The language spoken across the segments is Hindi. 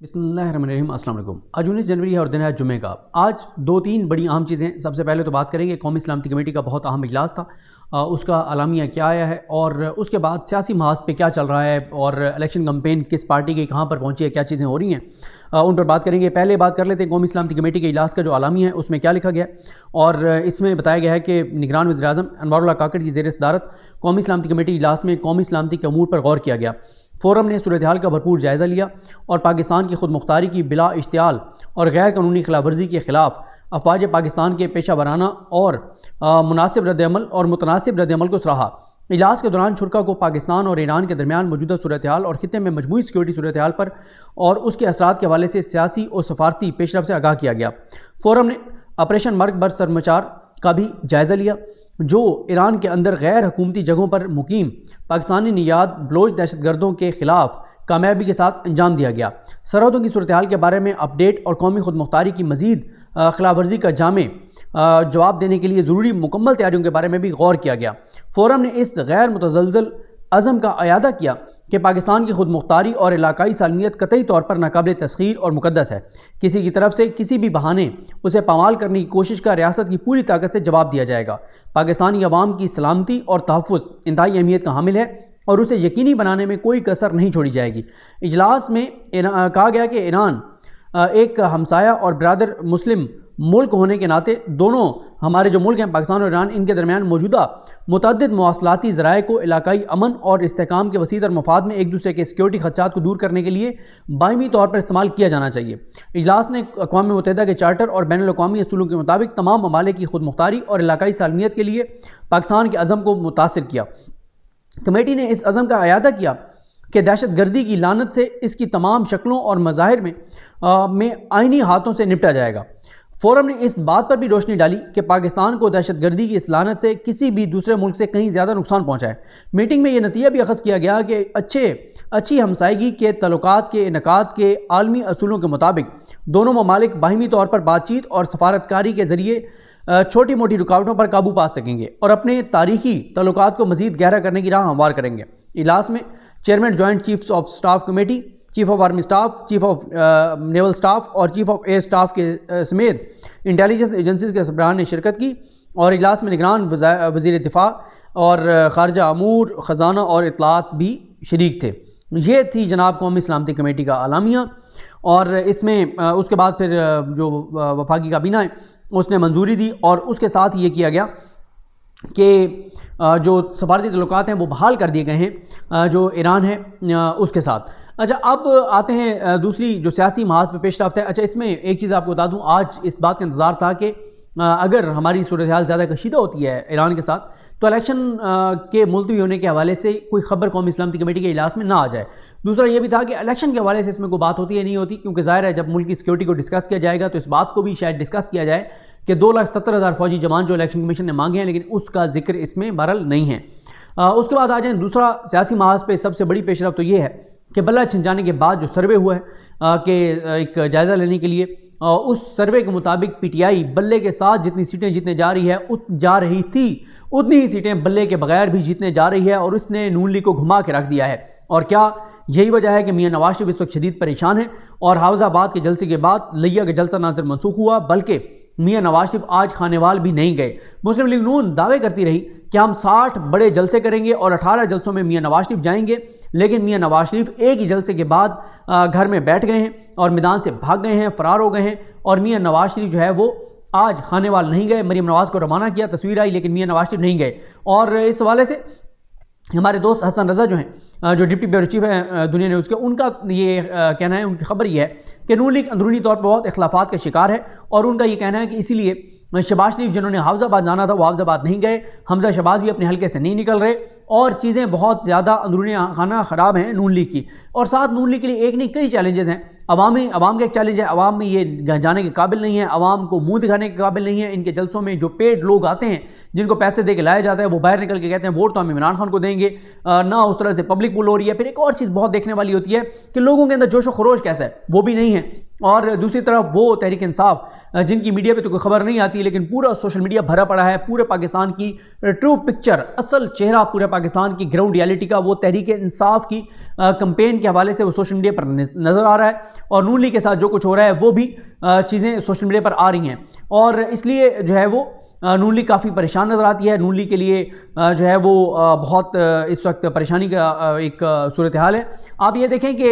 बिस्मिल्लाहिर्रहमानिर्रहीम। अस्सलाम वालेकुम। आज 19 जनवरी है और दिन है जुमे का। आज दो तीन बड़ी अहम चीज़ें। सबसे पहले तो बात करेंगे कौमी सलामती कमेटी का बहुत अहम इजलास था, उसका आलामिया क्या आया है और उसके बाद सियासी महाज पे क्या चल रहा है और इलेक्शन कैंपेन किस पार्टी की कहाँ पर पहुँची है, क्या चीज़ें हो रही हैं, उन पर बात करेंगे। पहले बात कर लेते हैं कौमी सलामती कमेटी के इजलास का जो आलामिया है उसमें क्या लिखा गया और इसमें बताया गया है कि निगरान वज़ीर-ए-आज़म अनवारुल्लाह काकड़ की ज़ेर सदारत कौमी सलामती कमेटी इजलास में कौमी सलामती के अमूर पर गौर किया गया। फ़ोरम ने सूरत हाल का भरपूर जायज़ा लिया और पाकिस्तान की खुद मुख्तारी की बिला इश्तियाल और गैर कानूनी खिलाफवर्जी के ख़िलाफ़ अफवाज पाकिस्तान के पेशा वराना और मुनासिब रद्दअमल और मुतनासिब रद्दअमल को सराहा। इजलास के दौरान शुरा को पाकिस्तान और ईरान के दरमियान मौजूदा सूरत हाल और खित्ते में मजमूई सिक्योरिटी सूरत हाल पर और उसके असरात के हवाले से सियासी और सफारती पेशरफ से आगाह किया गया। फ़ोरम ने ऑपरेशन मर्ग बर सरमचार का भी जायज़ा लिया जो ईरान के अंदर गैर हुकूमती जगहों पर मुकीम पाकिस्तानी नियाद बलोच दहशतगर्दों के ख़िलाफ़ कामयाबी के साथ अंजाम दिया गया। सरहदों की सूरत हाल के बारे में अपडेट और कौमी खुद मुख्तारी की मज़ीद खिलाफ वर्जी का जामे जवाब देने के लिए ज़रूरी मुकम्मल तैयारियों के बारे में भी गौर किया गया। फ़ोरम ने इस गैर मुतज़लज़ल अज़म का अयादा किया कि पाकिस्तान की खुद मुख्तारी और इलाकाई सालमियत कतई तौर पर नाकाबिल तस्खीर और मुकद्दस है। किसी की तरफ से किसी भी बहाने उसे पामाल करने की कोशिश का रियासत की पूरी ताकत से जवाब दिया जाएगा। पाकिस्तानी अवाम की सलामती और तहफ़्फ़ुज़ इंतहाई अहमियत का हामिल है और उसे यकीनी बनाने में कोई कसर नहीं छोड़ी जाएगी। इजलास में कहा गया कि ईरान एक हमसाया और बरादर मुस्लिम मुल्क होने के नाते दोनों हमारे जो मुल्क हैं पाकिस्तान और ईरान, इनके दरमियान मौजूदा मुतअद्दिद मवासलाती ज़राए को इलाकाई अमन और इस्तेहकाम के वसीतर मफाद में एक दूसरे के सिक्योरिटी खदशात को दूर करने के लिए बायमी तौर पर इस्तेमाल किया जाना चाहिए। इजलास ने अक़वाम मुत्तहिदा के चार्टर और बैनुल अक़वामी असूलों के मुताबिक तमाम ममालिक की खुद मुख्तारी और इलाकाई सालमियत के लिए पाकिस्तान के अज़म को मुतासिर किया। कमेटी ने इस अज़म का अयादा किया कि दहशत गर्दी की लानत से इसकी तमाम शक्लों और मज़ाहिर में आइनी हाथों से निपटा जाएगा। फ़ोरम ने इस बात पर भी रोशनी डाली कि पाकिस्तान को दहशत गर्दी की इस लानत से किसी भी दूसरे मुल्क से कहीं ज़्यादा नुकसान पहुँचा है। मीटिंग में यह नतीजा भी अख़ज़ किया गया कि अच्छी हमसायगी के तल्लुकात के इनकाद के आलमी असूलों के मुताबिक दोनों ममालिक बाहिमी तौर पर बातचीत और सफारतकारी के ज़रिए छोटी मोटी रुकावटों पर काबू पा सकेंगे और अपने तारीखी तल्लुकात को मज़ीद गहरा करने की राह हमवार करेंगे। इजलास में chairman joint chiefs of staff committee, chief of army staff, chief of naval staff और चीफ ऑफ एयर स्टाफ के समेत इंटेलिजेंस एजेंसीज के सरबराहान ने शिरकत की और इजलास में निगरान वज़ीर दिफा और खारजा अमूर, ख़जाना और इत्तलात भी शरीक थे। ये थी जनाब कौमी सलामती कमेटी का आलामिया और इसमें उसके बाद फिर जो वफाकी काबीना है उसने मंजूरी दी और उसके साथ ये किया गया कि जो सफारती तल्लुकात हैं वो बहाल कर दिए गए हैं जो ईरान है उसके साथ। अच्छा, अब आते हैं दूसरी जो सियासी महाज पे पेश रफ्त है। अच्छा, इसमें एक चीज़ आपको बता दूं, आज इस बात का इंतज़ार था कि अगर हमारी सूरत हाल ज़्यादा कशीदा होती है ईरान के साथ तो इलेक्शन के मुलतवी होने के हवाले से कोई ख़बर कौमी सलामती कमेटी के इजलास में ना आ जाए। दूसरा ये भी था कि इलेक्शन के हवाले से इसमें कोई बात होती है नहीं होती, क्योंकि ज़ाहिर है जब मुल्क की सिक्योरिटी को डिस्कस किया जाएगा तो इस बात को भी शायद डिस्कस किया जाए कि 2,70,000 फौजी जवान जो इलेक्शन कमीशन ने मांगे हैं, लेकिन उसका जिक्र इसमें बहरहाल नहीं है। उसके बाद आ जाए दूसरा सियासी महाज पे सबसे बड़ी पेशरफ तो ये है कि बल्ला छिन जाने के बाद जो सर्वे हुआ है कि एक जायज़ा लेने के लिए, उस सर्वे के मुताबिक पीटीआई बल्ले के साथ जितनी सीटें जीतने जा रही थी उतनी ही सीटें बल्ले के बगैर भी जीतने जा रही है और उसने नून लीग को घुमा के रख दिया है। और क्या यही वजह है कि मियां नवाज शरीफ इस वक्त शदीद परेशान है और हाफिजाबाद के जलसे के बाद लिया का जलसा ना सिर्फ मनसूख हुआ बल्कि मियां नवाज शरीफ आज खानेवाल भी नहीं गए। मुस्लिम लीग नून दावे करती रही कि हम 60 बड़े जलसे करेंगे और 18 जलसों में मियां नवाज शरीफ जाएंगे, लेकिन मियां नवाज शरीफ एक ही जलसे के बाद घर में बैठ गए हैं और मैदान से भाग गए हैं, फरार हो गए हैं और मियां नवाज शरीफ जो है वो आज खानेवाल नहीं गए। मरीम नवाज को रवाना किया, तस्वीर आई, लेकिन मियां नवाज शरीफ नहीं गए। और इस हवाले से हमारे दोस्त हसन रज़ा जो हैं जो डिप्टी ब्यूरो चीफ हैं दुनिया न्यूज़ के, उनका ये कहना है, उनकी खबर ये है कि नून लीग अंदरूनी तौर पर बहुत इख्लाफात का शिकार है और उनका ये कहना है कि इसीलिए शहबाज शरीफ जिन्होंने हाफिजाबाद जाना था वो हाफिजाबाद नहीं गए, हमजा शहबाज भी अपने हल्के से नहीं निकल रहे और चीज़ें बहुत ज़्यादा अंदरूनी खाना ख़राब हैं नून लीग की। और साथ नून लीग के लिए एक नहीं कई चैलेंजेस हैं। अवाम का एक चैलेंज है, अवाम में ये जाने के काबिल नहीं है, अवाम को मुंह दिखाने के काबिल नहीं है। इनके जलसों में जो पेड लोग आते हैं जिनको पैसे दे के लाया जाता है वो बाहर निकल के कहते हैं वोट तो हम इमरान खान को देंगे, ना उस तरह से पब्लिक पुल हो रही है। फिर एक और चीज़ बहुत देखने वाली होती है कि लोगों के अंदर जोश व खरोश कैसा है वो भी नहीं है। और दूसरी तरफ वो तहरीक इंसाफ जिनकी मीडिया पे तो कोई खबर नहीं आती, लेकिन पूरा सोशल मीडिया भरा पड़ा है पूरे पाकिस्तान की ट्रू पिक्चर, असल चेहरा पूरे पाकिस्तान की ग्राउंड रियलिटी का, वो तहरीक इंसाफ की कंपेन के हवाले से वो सोशल मीडिया पर नज़र आ रहा है। और नून लीग के साथ जो कुछ हो रहा है वो भी चीज़ें सोशल मीडिया पर आ रही हैं, और इसलिए जो है वो नून लीग काफ़ी परेशान नज़र आती है। नून लीग के लिए जो है वो बहुत इस वक्त परेशानी का एक सूरत हाल है। आप ये देखें कि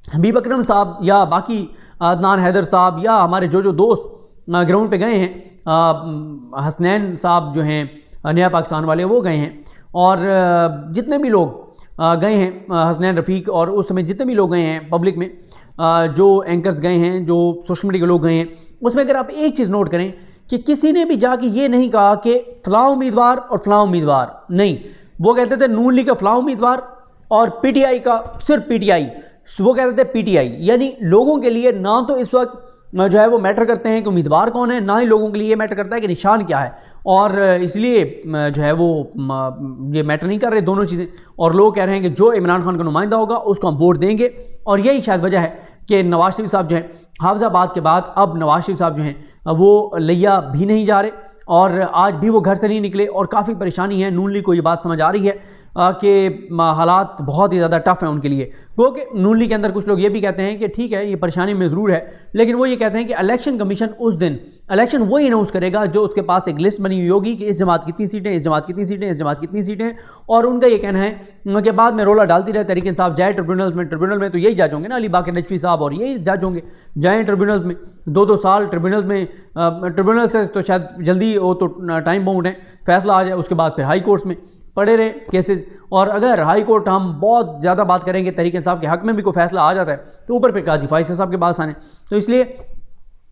हबीब अकरम साहब या बाकी अदनान हैदर साहब या हमारे जो दोस्त ग्राउंड पे गए हैं, हसनैन साहब जो हैं नया पाकिस्तान वाले वो गए हैं, और जितने भी लोग गए हैं, हसनैन रफ़ीक और उस समय जितने भी लोग गए हैं पब्लिक में, जो एंकर्स गए हैं, जो सोशल मीडिया के लोग गए हैं, उसमें अगर आप एक चीज़ नोट करें कि किसी ने भी जाके ये नहीं कहा कि फ़लाँ उम्मीदवार और फ़लाँ उम्मीदवार नहीं, वो कहते थे नून लीग का फ़लाँ उम्मीदवार और PTI का सिर्फ PTI, वो कहते थे PTI। यानी लोगों के लिए ना तो इस वक्त जो है वो मैटर करते हैं कि उम्मीदवार कौन है, ना ही लोगों के लिए ये मैटर करता है कि निशान क्या है, और इसलिए जो है वो ये मैटर नहीं कर रहे दोनों चीज़ें। और लोग कह रहे हैं कि जो इमरान खान का नुमाइंदा होगा उसको हम वोट देंगे, और यही शायद वजह है कि नवाज शरीफ साहब जो है हाफिजाबाद के बाद अब नवाज शरीफ साहब जो हैं वो लिया भी नहीं जा रहे, और आज भी वो घर से नहीं निकले, और काफ़ी परेशानी है। नून लीग को ये बात समझ आ रही है कि हालात बहुत ही ज़्यादा टफ हैं उनके लिए, क्योंकि नून लीग के अंदर कुछ लोग ये भी कहते हैं कि ठीक है ये परेशानी में ज़रूर है, लेकिन वो ये कहते हैं कि इलेक्शन कमीशन उस दिन इलेक्शन वही अनाउंस करेगा जो उसके पास एक लिस्ट बनी हुई होगी कि इस जमात कितनी सीटें, इस जमात कितनी सीटें, इस जमात कितनी सीटें, और उनका ये कहना है कि बाद में रोला डालती रहे तहरीक इंसाफ जाए ट्रिब्यूनल में तो यही जज होंगे ना, अली बाकर नजफी साहब और यही जज होंगे, जाएँ ट्रिब्यूनल्स में 2-2 साल ट्रिब्यूनल्स में, ट्रिब्यूनल से तो शायद जल्दी वो तो टाइम बाउंड है, फैसला आ जाए, उसके बाद फिर हाई कोर्ट्स में पड़े रहे केसेस। और अगर हाई कोर्ट हम बहुत ज़्यादा बात करेंगे तहरीक इंसाफ के हक़ में भी कोई फैसला आ जाता है तो ऊपर फिर काजी फैसल साहब के पास आने, तो इसलिए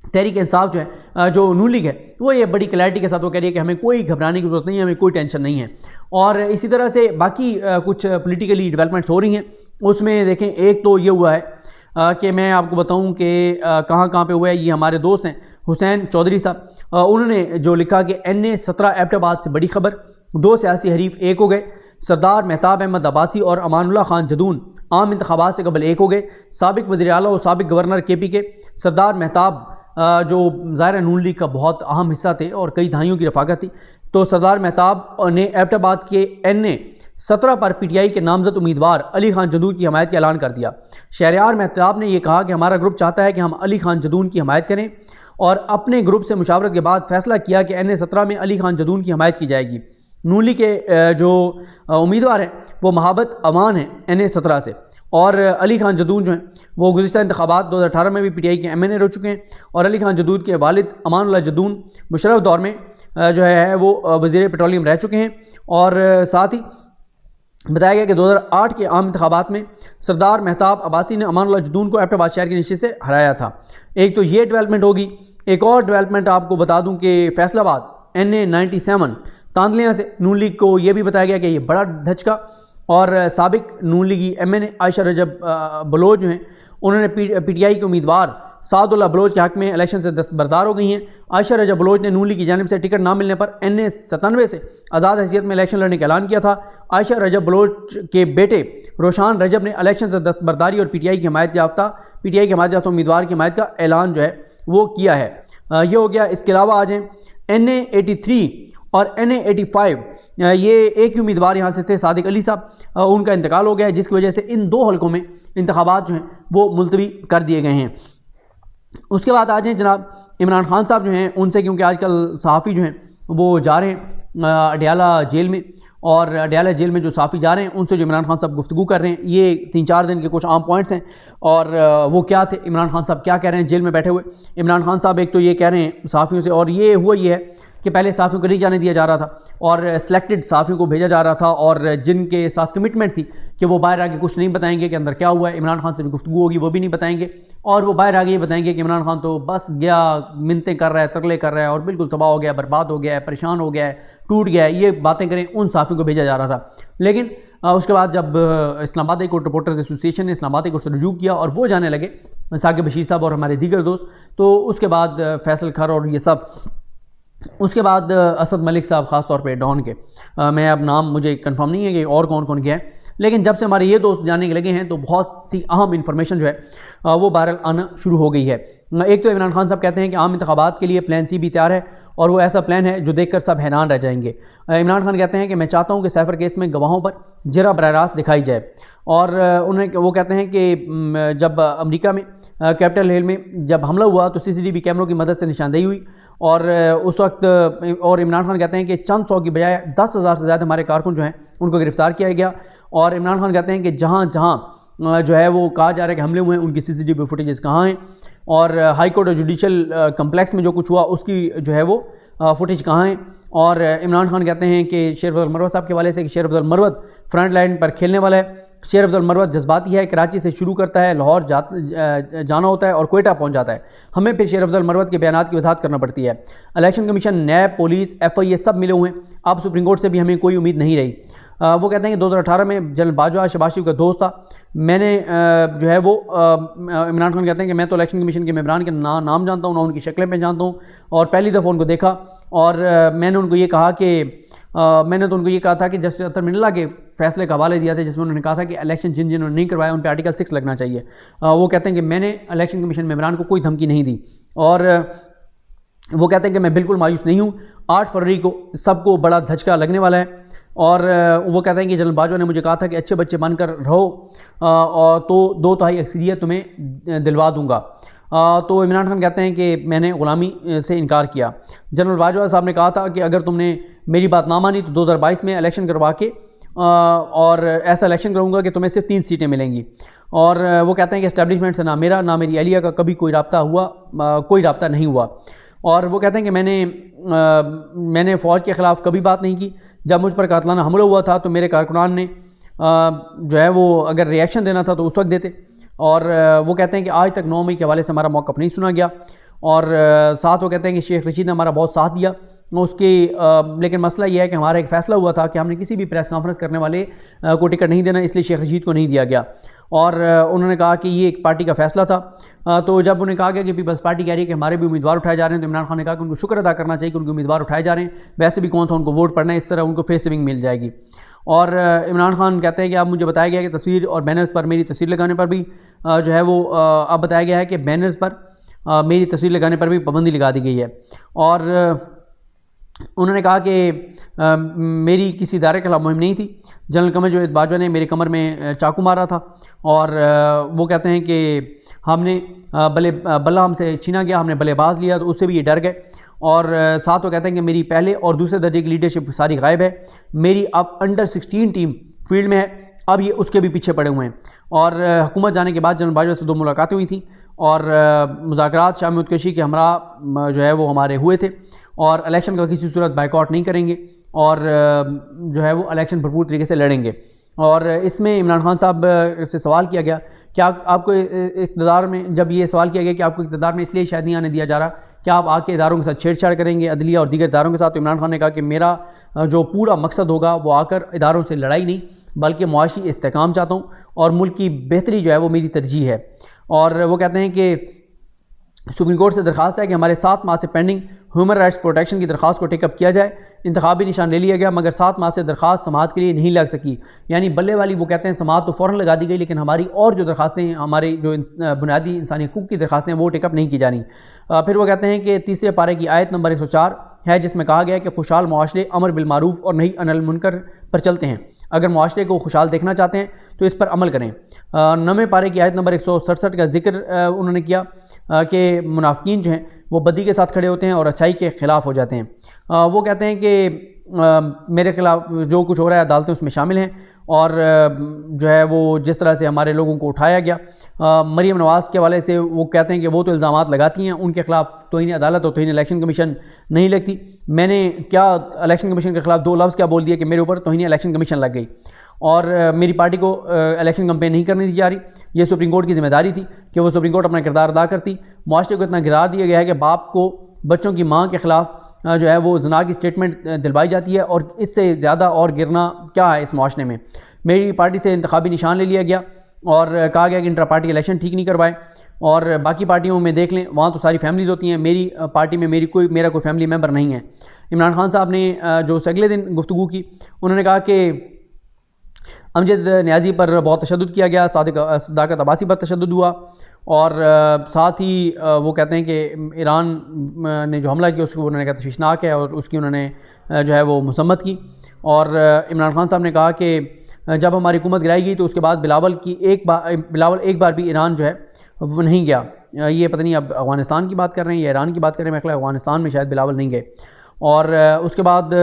तहरीक इंसाफ जो है जो नून लीग है वो ये बड़ी क्लैरिटी के साथ वो कह रही है कि हमें कोई घबराने की जरूरत नहीं है, हमें कोई टेंशन नहीं है। और इसी तरह से बाकी कुछ पॉलिटिकली डेवलपमेंट्स हो रही हैं, उसमें देखें एक तो ये हुआ है कि मैं आपको बताऊं कि कहाँ कहाँ पे हुआ है। ये हमारे दोस्त हैं हुसैन चौधरी साहब, उन्होंने जो लिखा कि NA-17 एबटाबाद से बड़ी खबर, 2 सियासी हरीफ एक हो गए, सरदार महताब अहमद अब्बासी और अमानुल्लाह खान जदून आम इंतखाबात से कबल एक हो गए, साबिक वज़ीर आला और साबिक गवर्नर KP के सरदार महताब जो ज़ाहिर नून लीग का बहुत अहम हिस्सा थे और कई दहाइयों की रफ़ाकत थी, तो सरदार महताब ने एबटाबाद के NA-17 पर PTI के नामजद उम्मीदवार अली खान जदून की हमायत का ऐलान कर दिया। शहरयार महताब ने यह कहा कि हमारा ग्रुप चाहता है कि हम अली खान जदून की हमायत करें, और अपने ग्रुप से मुशावरत के बाद फैसला किया कि NA-17 में अली खान जदून की हमायत की जाएगी। नून लीग के जो उम्मीदवार हैं वो महाबत अमान हैं NA-17 से, और अली खान जदून जो हैं वो गुज़िश्ता इंतखाबात 2018 में भी PTI के MNA रह चुके हैं, और अली खान जदून के वालिद अमानुल्लाह जदून मुशर्रफ दौर में जो है वो वज़ीर पेट्रोलियम रह चुके हैं। और साथ ही बताया गया कि 2008 के आम इंतखाबात में सरदार महताब अब्बासी ने अमानुल्लाह जदून को एबटाबाद शहर की नशिस्त से हराया था। एक तो ये डेवलपमेंट होगी। एक और डेवलपमेंट आपको बता दूं कि फैसलाबाद NA-97 तांदलिया से नून लीग को ये भी बताया गया कि ये बड़ा धचका, और साबिक नून लीगी MNA आयशा रजब बलोच जो हैं उन्होंने PTI के उम्मीदवार सादुल्लाह बलोच के हक़ में इलेक्शन से दस्तबरदार हो गई हैं। आयशा रजब बलोच ने नून लीग की जानिब से टिकट ना मिलने पर NA-97 से आज़ाद हैसियत में इलेक्शन लड़ने का ऐलान किया था। आयशा रजब बलोच के बेटे रोशान रजब ने इलेक्शन से दस्तबरदारी और PTI की हमायत याफ्ता उम्मीदवार की हमायत का ऐलान जो है वो किया है। ये हो गया। इसके अलावा आ जाएँ NA-83 और NA-85, ये एक ही उम्मीदवार यहाँ से थे सादिक अली साहब, उनका इंतकाल हो गया है, जिसकी वजह से इन 2 हलकों में इंतखाबात जो हैं वो मुलतवी कर दिए गए हैं। उसके बाद आ जाएँ जनाब इमरान खान साहब जो हैं उनसे, क्योंकि आजकल सहाफ़ी जो हैं वो जा रहे हैं अडयाला जेल में, और अडयाला जेल में जो सहाफ़ी जा रहे हैं उनसे जो इमरान खान साहब गुफ्तगू कर रहे हैं, ये 3-4 दिन के कुछ आम पॉइंट्स हैं। और वो क्या थे, इमरान खान साहब क्या कह रहे हैं जेल में बैठे हुए। इमरान खान साहब एक तो ये कह रहे हैं सहाफ़ियों से, और ये हुआ ये है कि पहले सहाफ़ियों को नहीं जाने दिया जा रहा था और सिलेक्टेड सहाफ़ियों को भेजा जा रहा था, और जिनके साथ कमिटमेंट थी कि वो बाहर आके कुछ नहीं बताएंगे कि अंदर क्या हुआ है, इमरान खान से भी गुफ्तगू होगी वो भी नहीं बताएंगे, और वो बाहर आके ये बताएंगे कि इमरान खान तो बस गया, मिन्नतें कर रहा है, तरले कर रहा है और बिल्कुल तबाह हो गया, बर्बाद हो गया है, परेशान हो गया है, टूट गया है, ये बातें करें। उन सहाफ़ियों को भेजा जा रहा था। लेकिन उसके बाद जब Islamabad high court reporters association ने इस्लामाबाद हाई कोर्ट से रुजू किया और वो जाने लगे साकिब बशीर साहब और हमारे दीगर दोस्त, तो उसके बाद फैसल खर और ये सब, उसके बाद असद मलिक साहब ख़ास तौर पे डॉन के, मैं अब नाम मुझे कंफर्म नहीं है कि और कौन कौन गया है, लेकिन जब से हमारे ये दोस्त जानने के लगे हैं तो बहुत सी अहम इंफॉर्मेशन जो है वो वायरल आना शुरू हो गई है। एक तो इमरान खान साहब कहते हैं कि आम इंतखाबात के लिए प्लान सी भी तैयार है और वो ऐसा प्लान है जो देखकर सब हैरान रह जाएंगे। इमरान खान कहते हैं कि मैं चाहता हूं कि सैफर केस में गवाहों पर जरा बराह रास्त दिखाई जाए। और वो कहते हैं कि जब अमेरिका में कैपिटल हिल में जब हमला हुआ तो सीसीटीवी कैमरों की मदद से निशानदेही हुई और उस वक्त और इमरान खान कहते हैं कि चंद सौ की बजाय 10,000 से ज़्यादा हमारे कारकुन जो हैं उनको गिरफ्तार किया गया। और इमरान खान कहते हैं कि जहाँ जहाँ जो है वो कहा जा रहा है कि हमले हुए हैं उनकी सीसीटीवी फुटेजेस कहाँ हैं और हाई कोर्ट और जुडिशल कम्प्लेक्स में जो कुछ हुआ उसकी जो है वो फुटेज कहाँ है। और इमरान खान कहते हैं कि शेर अफजल मरवत साहब के हवाले से कि शेर अफजल मरवत फ्रंट लाइन पर खेलने वाला है। शेर अफजल मरवत जज्बाती है, कराची से शुरू करता है, लाहौर जाना होता है और कोयटा पहुंच जाता है। हमें फिर शेर अफजल मरवत के बयानात की वजाहत करना पड़ती है। इलेक्शन कमीशन, नैब, पुलिस, FIA सब मिले हुए हैं। अब सुप्रीम कोर्ट से भी हमें कोई उम्मीद नहीं रही। वो कहते हैं कि 2018 में जनरल बाजवा शहबाज शरीफ का दोस्त था। मैंने जो है वो इमरान खान कहते हैं कि मैं तो इलेक्शन कमीशन के मेंबरान के नाम जानता हूँ, ना उनकी शक्लें पहचानता हूँ और पहली दफ़ा उनको देखा और मैंने उनको ये कहा कि जस्टिस अतर मिनल्ला के फैसले का हवाले दिया था जिसमें उन्होंने कहा था कि इलेक्शन जिन्होंने नहीं करवाया उन पर आर्टिकल 6 लगना चाहिए। वो कहते हैं कि मैंने इलेक्शन कमीशन मेंबरान को कोई धमकी नहीं दी और वो कहते हैं कि मैं बिल्कुल मायूस नहीं हूँ। 8 फरवरी को सबको बड़ा धचका लगने वाला है। और वो कहते हैं कि जनरल बाजवा ने मुझे कहा था कि अच्छे बच्चे बनकर रहो और तो 2/3 अक्सरियत तुम्हें दिलवा दूंगा। तो इमरान खान कहते हैं कि मैंने ग़ुलामी से इनकार किया। जनरल बाजवा साहब ने कहा था कि अगर तुमने मेरी बात ना मानी तो 2022 में इलेक्शन करवा के और ऐसा इलेक्शन करूँगा कि तुम्हें सिर्फ 3 सीटें मिलेंगी। और वो कहते हैं कि एस्टेब्लिशमेंट से ना मेरा ना मेरी अहलिया का कभी कोई रब्ता नहीं हुआ। और वो कहते हैं कि मैंने फ़ौज के ख़िलाफ़ कभी बात नहीं की। जब मुझ पर कातलाना हमला हुआ था तो मेरे कारकुनान ने जो है वो अगर रिएक्शन देना था तो उस वक्त देते। और वो कहते हैं कि आज तक 9 मई के हवाले से हमारा मौक़िफ़ नहीं सुना गया। और साथ वो कहते हैं कि शेख रशीद ने हमारा बहुत साथ दिया उसके लेकिन मसला ये है कि हमारा एक फ़ैसला हुआ था कि हमने किसी भी प्रेस कॉन्फ्रेंस करने वाले को टिकट नहीं देना, इसलिए शेख रशीद को नहीं दिया गया। और उन्होंने कहा कि ये एक पार्टी का फ़ैसला था। तो जब उन्हें कहा गया कि पीपल्स पार्टी कह रही है कि हमारे भी उम्मीदवार उठाए जा रहे हैं तो इमरान खान ने कहा कि उनको शुक्र अदा करना चाहिए कि उनके उम्मीदवार उठाए जा रहे हैं, वैसे भी कौन सा उनको वोट पड़ना है, इस तरह उनको फेस सेविंग मिल जाएगी। और इमरान खान कहते हैं कि अब मुझे बताया गया कि तस्वीर और बैनर्स पर मेरी तस्वीर लगाने पर भी जो है वो अब बताया गया है कि बैनर्स पर मेरी तस्वीर लगाने पर भी पाबंदी लगा दी गई है। और उन्होंने कहा कि मेरी किसी इदारे के खिलाफ मुहिम नहीं थी। जनरल कमर बाजवा ने मेरे कमर में चाकू मारा था और वो कहते हैं कि हमने बल्ला हमसे छीना गया, हमने बल्लेबाज लिया तो उससे भी ये डर गए। और साथ वो कहते हैं कि मेरी पहले और दूसरे दर्जे की लीडरशिप सारी गायब है। मेरी अब अंडर 16 टीम फील्ड में है, अब ये उसके भी पीछे पड़े हुए हैं। और हुकूमत जाने के बाद जनरल बाजवा से 2 मुलाकातें हुई थी और मुज़ाकरात शाम उत्कर्षी के हमरा जो है वो हमारे हुए थे और इलेक्शन का किसी सूरत बाइकआउट नहीं करेंगे और जो है वो इलेक्शन भरपूर तरीके से लड़ेंगे। और इसमें इमरान खान साहब से सवाल किया गया क्या आपको इक़्तिदार में, जब ये सवाल किया गया कि आपको इक़्तिदार में इसलिए शायद नहीं आने दिया जा रहा, क्या आप आके इदारों के साथ छेड़छाड़ करेंगे, अदलिया और दीगर इदारों के साथ। तो इमरान खान ने कहा कि मेरा जो पूरा मकसद होगा वो आकर इदारों से लड़ाई नहीं बल्कि मुआशी इस्तेकाम चाहता हूँ और मुल्क की बेहतरी जो है वो मेरी तरजीह है। और वो कहते हैं कि सुप्रीम कोर्ट से दरख्वास्त है कि हमारे 7 माह से पेंडिंग ह्यूमन राइट्स प्रोटेक्शन की दरख्वास्त को टेकअप किया जाए। इंतखाबी निशान ले लिया गया मगर 7 माह से दरख्वास्त समाअत के लिए नहीं लग सकी, यानी बल्ले वाली वो कहते हैं समाअत तो फ़ौरन लगा दी गई लेकिन हमारी और जो दरख्वास्तें, हमारे जो बुनियादी इंसानी हकूक़ की दरख्वास्तें वो टेकअप नहीं की जानी। फिर वो कहते हैं कि तीसरे पारे की आयत नंबर 104 है जिसमें कहा गया है कि खुशहाल मुआशरे अमर बिलमारूफ और नही अनिल मुनकर पर चलते हैं। अगर मुआशरे को खुशहाल देखना चाहते हैं तो इस पर अमल करें। 9वें पारे की आयत नंबर 167 का जिक्र उन्होंने किया कि मुनाफिकीन जो हैं वो बदी के साथ खड़े होते हैं और अच्छाई के ख़िलाफ़ हो जाते हैं। वो कहते हैं कि मेरे ख़िलाफ़ जो कुछ हो रहा है अदालतें उसमें शामिल हैं और जो है वो जिस तरह से हमारे लोगों को उठाया गया मरीम नवाज़ के हवाले से वो कहते हैं कि वो तो इल्ज़ामात लगाती हैं, उनके ख़िलाफ़ तौहीन अदालत और तौहीन इलेक्शन कमीशन नहीं लगती। मैंने क्या इलेक्शन कमीशन के ख़िलाफ़ 2 लफ्ज़ क्या बोल दिए कि मेरे ऊपर तौहीन इलेक्शन कमीशन लग गई और मेरी पार्टी को इलेक्शन कैंपेन नहीं करनी दी जा रही। ये सुप्रीम कोर्ट की जिम्मेदारी थी कि वो सुप्रीम कोर्ट अपना किरदार अदा करती। मुआशरे को इतना गिरा दिया गया है कि बाप को बच्चों की माँ के ख़िलाफ़ जो है वो जना की स्टेटमेंट दिलवाई जाती है और इससे ज़्यादा और गिरना क्या है इस मुआशरे में। मेरी पार्टी से इंतखाबी निशान ले लिया गया और कहा गया कि इंटर पार्टी इलेक्शन ठीक नहीं करवाए। और बाकी पार्टियों में देख लें वहाँ तो सारी फैमिलीज़ होती हैं, मेरी पार्टी में मेरा कोई फैमिली मेम्बर नहीं है। इमरान खान साहब ने जो अगले दिन गुफ्तगू की उन्होंने कहा कि अमजद न्याजी पर बहुत तशद्दुद किया गया, सदाकत अब्बासी पर तशद्दुद हुआ, और साथ ही वो कहते हैं कि ईरान ने जो हमला किया उसको उन्होंने कहा तशवीशनाक है, और उसकी उन्होंने जो है वो मसम्मत की। और इमरान खान साहब ने कहा कि जब हमारी हुकूमत गिराई गई तो उसके बाद बिलावल एक बार भी ईरान जो है वो नहीं गया। ये पता नहीं अब अफ़गानिस्तान की बात कर रहे हैं या ईरान की बात कर रहे हैं, मेरे ख्याल अफ़गानिस्तान में शायद बिलावल नहीं गए। और उसके बाद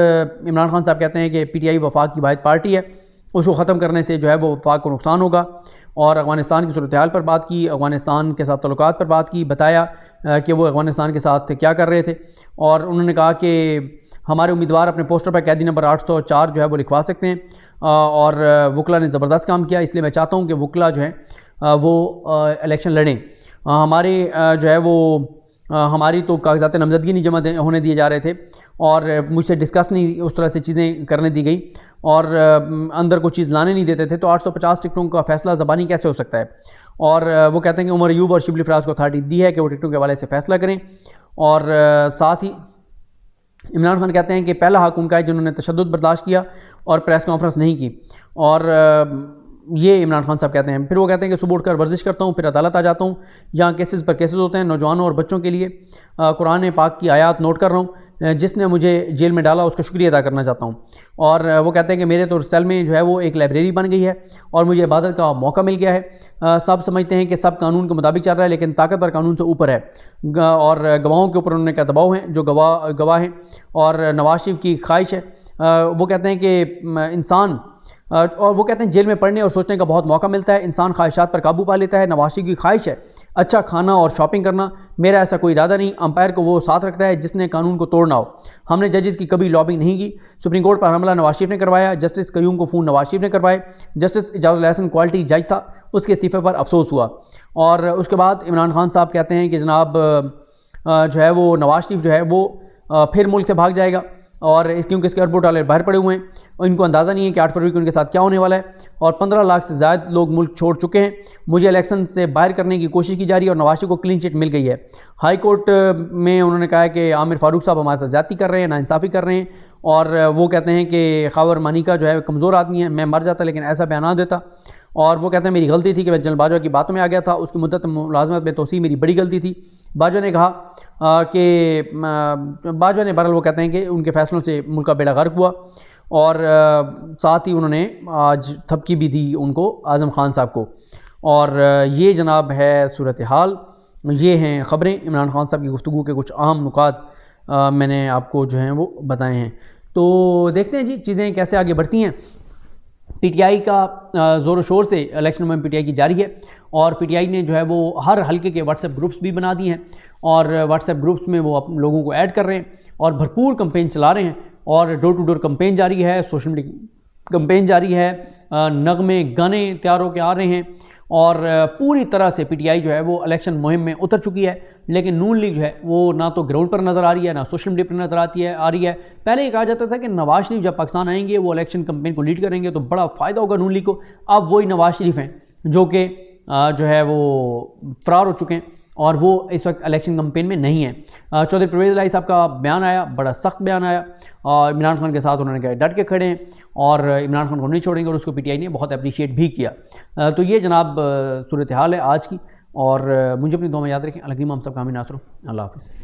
इमरान खान साहब कहते हैं कि PTI वफाक की वाहिद पार्टी है, उसको ख़त्म करने से जो है वो वफाक को नुकसान होगा। और अफ़गानिस्तान की सूरत हाल पर बात की, अफ़गानिस्तान के साथ तल्लुकात पर बात की, बताया कि वो अफ़गानिस्तान के साथ क्या कर रहे थे। और उन्होंने कहा कि हमारे उम्मीदवार अपने पोस्टर पर कैदी नंबर 804 जो है वो लिखवा सकते हैं, और वकला ने ज़बरदस्त काम किया, इसलिए मैं चाहता हूँ कि वकला जो है वो इलेक्शन लड़ें। हमारे जो है वो हमारी तो कागजात नामजदगी नहीं जमा होने दिए जा रहे थे, और मुझसे डिस्कस नहीं उस तरह से चीज़ें करने दी गई, और अंदर कोई चीज़ लाने नहीं देते थे, तो 850 टिकटों का फ़ैसला ज़बानी कैसे हो सकता है। और वो कहते हैं कि उमर अयूब और शिबली फराज को अथॉरिटी दी है कि वो टिकटों के हवाले से फ़ैसला करें। और साथ ही इमरान खान कहते हैं कि पहला हक उनका है जिन्होंने तशद्दुद बर्दाश्त किया और प्रेस कॉन्फ्रेंस नहीं की। और ये इमरान खान साहब कहते हैं। फिर वो कहते हैं कि सुबह उठकर वर्जिश करता हूँ, फिर अदालत आ जाता हूँ, जहाँ केसेस पर केसेस होते हैं नौजवानों और बच्चों के लिए। कुरान पाक की आयत नोट कर रहा हूँ, जिसने मुझे जेल में डाला उसका शुक्रिया अदा करना चाहता हूँ। और वो कहते हैं कि मेरे तो सेल में जो है वो एक लाइब्रेरी बन गई है और मुझे इबादत का मौका मिल गया है। सब समझते हैं कि सब कानून के मुताबिक चल रहा है, लेकिन ताकतवर कानून से ऊपर है, और गवाहों के ऊपर उन्होंने क्या दबाव हैं जो गवाह हैं, और नवाज शरीफ की ख्वाहिश है। वो कहते हैं कि इंसान और वो कहते हैं जेल में पढ़ने और सोचने का बहुत मौका मिलता है, इंसान ख्वाहिशात पर काबू पा लेता है। नवाज शरीफ की ख्वाहिश है अच्छा खाना और शॉपिंग करना, मेरा ऐसा कोई इरादा नहीं। अंपायर को वो साथ रखता है जिसने कानून को तोड़ना हो। हमने जजेस की कभी लॉबिंग नहीं की। सुप्रीम कोर्ट पर हमला नवाज शरीफ ने करवाया, जस्टिस कयूम को फ़ोन नवाज शरीफ ने करवाए, जस्टिस इजाज़ुल एहसन क्वालिटी जज था, उसके इस्तीफ़े पर अफसोस हुआ। और उसके बाद इमरान खान साहब कहते हैं कि जनाब जो है वो नवाज शरीफ जो है वो फिर मुल्क से भाग जाएगा, और क्योंकि इसके अरबों डॉलर बाहर पड़े हुए हैं और इनको अंदाज़ा नहीं है कि 8 फरवरी को उनके साथ क्या होने वाला है, और 15 लाख से ज़्यादा लोग मुल्क छोड़ चुके हैं। मुझे इलेक्शन से बाहर करने की कोशिश की जा रही है और नवाज शरीफ को क्लीन चिट मिल गई है। हाई कोर्ट में उन्होंने कहा है कि आमिर फारूक साहब हमारे साथ ज़्यादती कर रहे हैं, नाइंसाफ़ी कर रहे हैं, और वो कहते हैं कि खावर मानिका जो है कमज़ोर आदमी है, मैं मर जाता लेकिन ऐसा बयान ना देता। और वो कहते हैं मेरी गलती थी कि मैं जनरल बाजवा की बातों में आ गया था, उसकी मुद्दत मुलाजमत में तोसी मेरी बड़ी गलती थी। बाजवा ने कहा कि बाजवा ने बहरहाल वो कहते हैं कि उनके फ़ैसलों से मुल्क का बेड़ा गर्क हुआ, और साथ ही उन्होंने आज थपकी भी दी उनको आज़म खान साहब को। और ये जनाब है सूरत हाल, ये हैं ख़बरें। इमरान खान साहब की गुफ्तगू के कुछ अहम नुकात मैंने आपको जो हैं वो बताए हैं। तो देखते हैं जी चीज़ें कैसे आगे बढ़ती हैं। PTI का ज़ोर शोर से इलेक्शन में PTI की जारी है, और PTI ने जो है वो हर हल्के के व्हाट्सएप ग्रुप्स भी बना दिए हैं, और व्हाट्सएप ग्रुप्स में वो लोगों को ऐड कर रहे हैं और भरपूर कंपेन चला रहे हैं, और डोर टू डोर कंपेन जारी है, सोशल मीडिया कंपेन जारी है, नगमे गाने तैयार होकर आ रहे हैं, और पूरी तरह से PTI जो है वो इलेक्शन मुहिम में उतर चुकी है। लेकिन नून लीग जो है वो ना तो ग्राउंड पर नज़र आ रही है, ना सोशल मीडिया पर नज़र आ रही है। पहले ये कहा जाता था कि नवाज शरीफ जब पाकिस्तान आएंगे वो इलेक्शन कैंपेन को लीड करेंगे तो बड़ा फ़ायदा होगा नून लीग को। अब वही नवाज शरीफ हैं जो कि जो है वो फरार हो चुके हैं, और वो इस वक्त इलेक्शन कैंपेन में नहीं है। चौधरी परवेज़ इलाही साहब का बयान आया, बड़ा सख्त बयान आया, और इमरान खान के साथ उन्होंने कहा डट के खड़े हैं और इमरान खान को नहीं छोड़ेंगे, और उसको PTI ने बहुत अप्रिशिएट भी किया। तो ये जनाब सूरत हाल है आज की, और मुझे अपनी दुआ में याद रखें। अल्लाह हम सब का हामी नासर। अल्लाह हाफ़िज़।